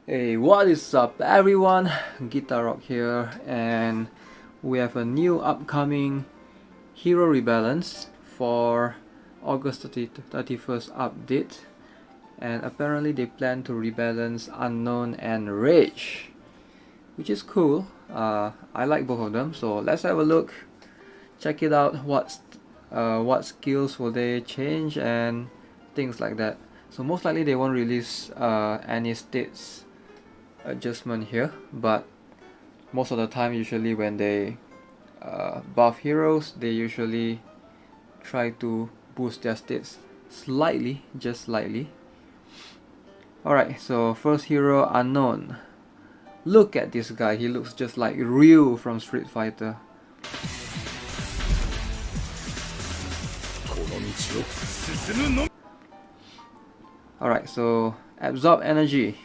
Hey, what is up everyone? GuitarRock here, and we have a new upcoming hero rebalance for August 31st update, and apparently they plan to rebalance Unknown and Rage, which is cool. I like both of them, so let's have a look, check it out. What skills will they change and things like that. So most likely they won't release any states adjustment here, but most of the time, usually when they buff heroes, they usually try to boost their stats slightly, just slightly. Alright, so first hero, Unknown. Look at this guy, he looks just like Ryu from Street Fighter. Alright, so absorb energy.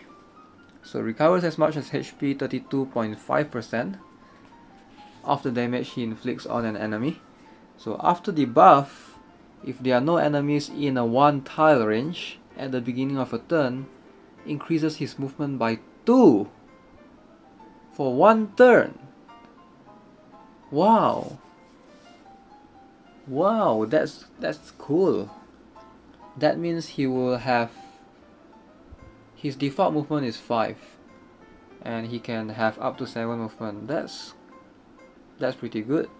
So recovers as much as HP 32.5% of the damage he inflicts on an enemy. So after the buff, if there are no enemies in a 1 tile range at the beginning of a turn, increases his movement by 2 for 1 turn. Wow. Wow, that's cool. That means he will have his default movement is 5 and he can have up to 7 movement. That's pretty good.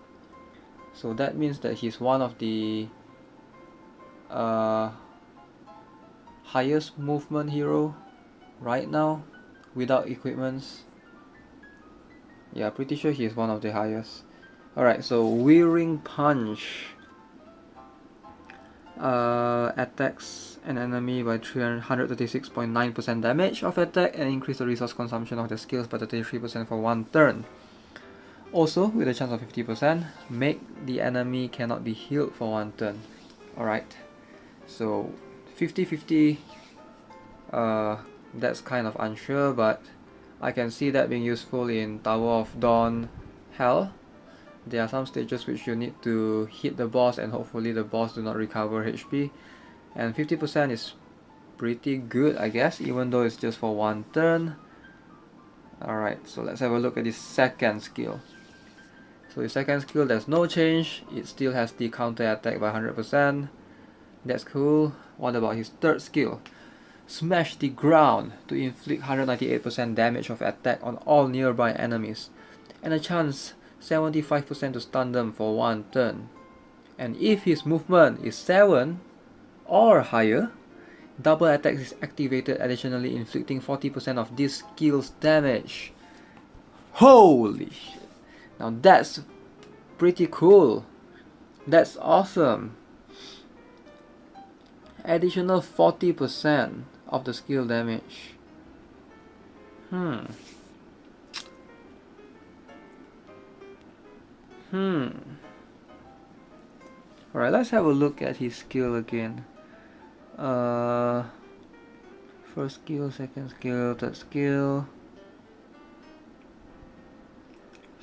So that means that he's one of the highest movement hero right now without equipments. Yeah, pretty sure he's one of the highest. Alright, so Whirring Punch attacks an enemy by 136.9% damage of attack and increase the resource consumption of their skills by 33% for 1 turn. Also, with a chance of 50%, make the enemy cannot be healed for 1 turn. Alright, so 50-50, that's kind of unsure, but I can see that being useful in Tower of Dawn Hell. There are some stages which you need to hit the boss and hopefully the boss do not recover HP, and 50% is pretty good, I guess, even though it's just for 1 turn. Alright, so let's have a look at the second skill. So the second skill, there's no change, it still has the counter attack by 100%. That's cool. What about his third skill? Smash the ground to inflict 198% damage of attack on all nearby enemies, and a chance 75% to stun them for 1 turn. And if his movement is 7 or higher, double attack is activated, additionally inflicting 40% of this skill's damage. Holy shit! Now that's pretty cool. That's awesome. Additional 40% of the skill damage. Alright, let's have a look at his skill again. First skill, second skill, third skill.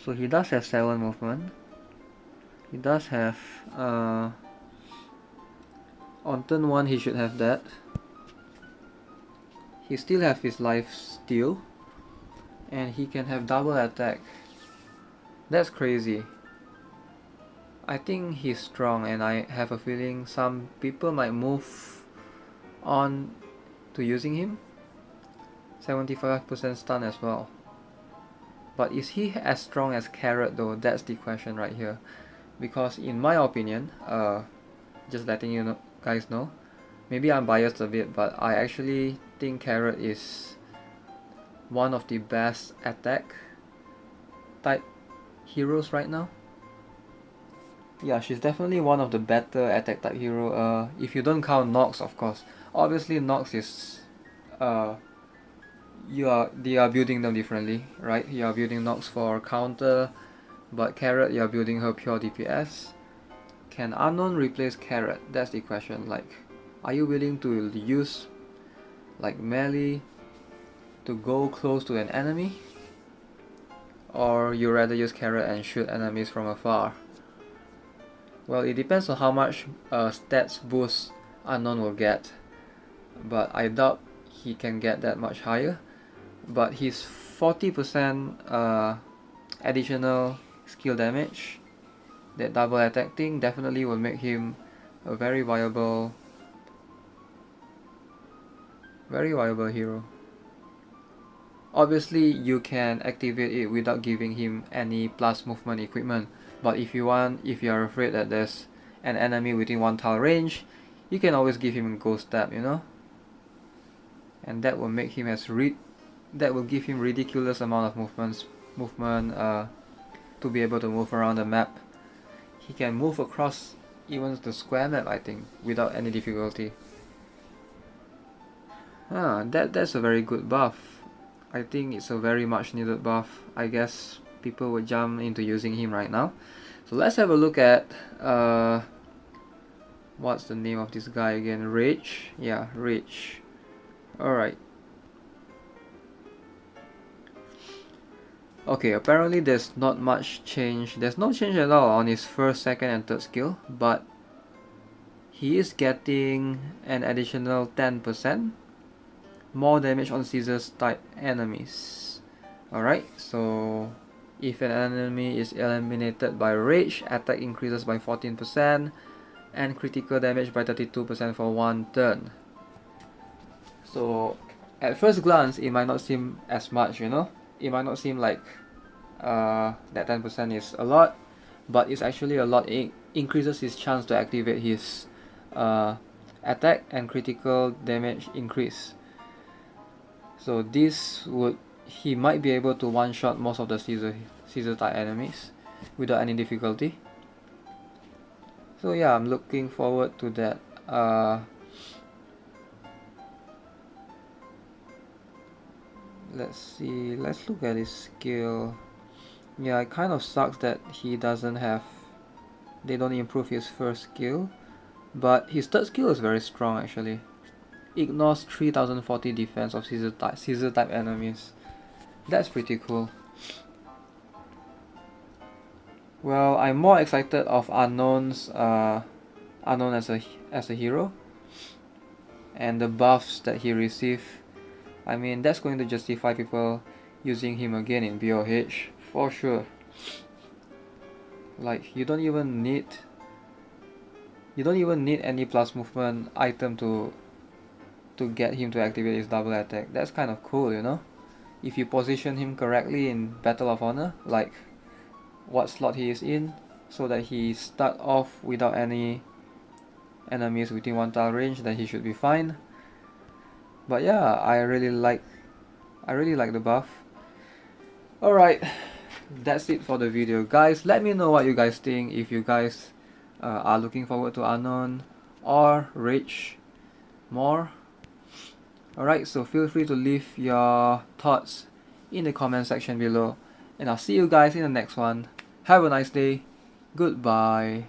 So he does have 7 movement. He does have on turn 1 he should have that. He still have his life steal, and he can have double attack. That's crazy. I think he's strong, and I have a feeling some people might move on to using him. 75% stun as well. But is he as strong as Carrot though? That's the question right here. Because in my opinion, just letting you guys know, maybe I'm biased a bit, but I actually think Carrot is one of the best attack type heroes right now. Yeah, she's definitely one of the better attack type hero, if you don't count Nox, of course. Obviously Nox is they are building them differently, right? You are building Nox for counter, but Carrot, you are building her pure DPS. Can Unknown replace Carrot? That's the question. Like, are you willing to use like melee to go close to an enemy, or you rather use Carrot and shoot enemies from afar? Well, it depends on how much stats boost Unknown will get, but I doubt he can get that much higher. but his 40% additional skill damage, that double attack thing, definitely will make him a very viable hero. Obviously you can activate it without giving him any plus movement equipment, but if you are afraid that there's an enemy within 1 tile range, you can always give him a ghost stab, you know, and that will make him that will give him ridiculous amount of movement to be able to move around the map. He can move across even the square map, I think, without any difficulty. That's a very good buff. I think it's a very much needed buff. I guess people would jump into using him right now. So let's have a look at what's the name of this guy again? Rage? Yeah, Rage. Alright. Okay, apparently there's not much change. There's no change at all on his first, second and third skill, but he is getting an additional 10% more damage on scissors type enemies. Alright, so if an enemy is eliminated by Rage, attack increases by 14% and critical damage by 32% for 1 turn. So at first glance it might not seem as much, you know, it might not seem like that 10% is a lot, but it's actually a lot. It increases his chance to activate his attack and critical damage increase. So he might be able to one-shot most of the scissor type enemies without any difficulty. So yeah, I'm looking forward to that. Let's see, let's look at his skill. Yeah, it kind of sucks that they don't improve his first skill, but his third skill is very strong actually. Ignores 3040 defense of scissor type enemies. That's pretty cool. Well, I'm more excited of Unknown as a hero, and the buffs that he received. I mean, that's going to justify people using him again in BOH for sure. Like, you don't even need any plus movement item to get him to activate his double attack. That's kind of cool, you know, if you position him correctly in Battle of Honor, like what slot he is in, so that he start off without any enemies within 1 tile range, then he should be fine. But yeah, I really like the buff. Alright, that's it for the video, guys. Let me know what you guys think, if you guys are looking forward to Unknown or Rage more. Alright, so feel free to leave your thoughts in the comment section below, and I'll see you guys in the next one. Have a nice day. Goodbye.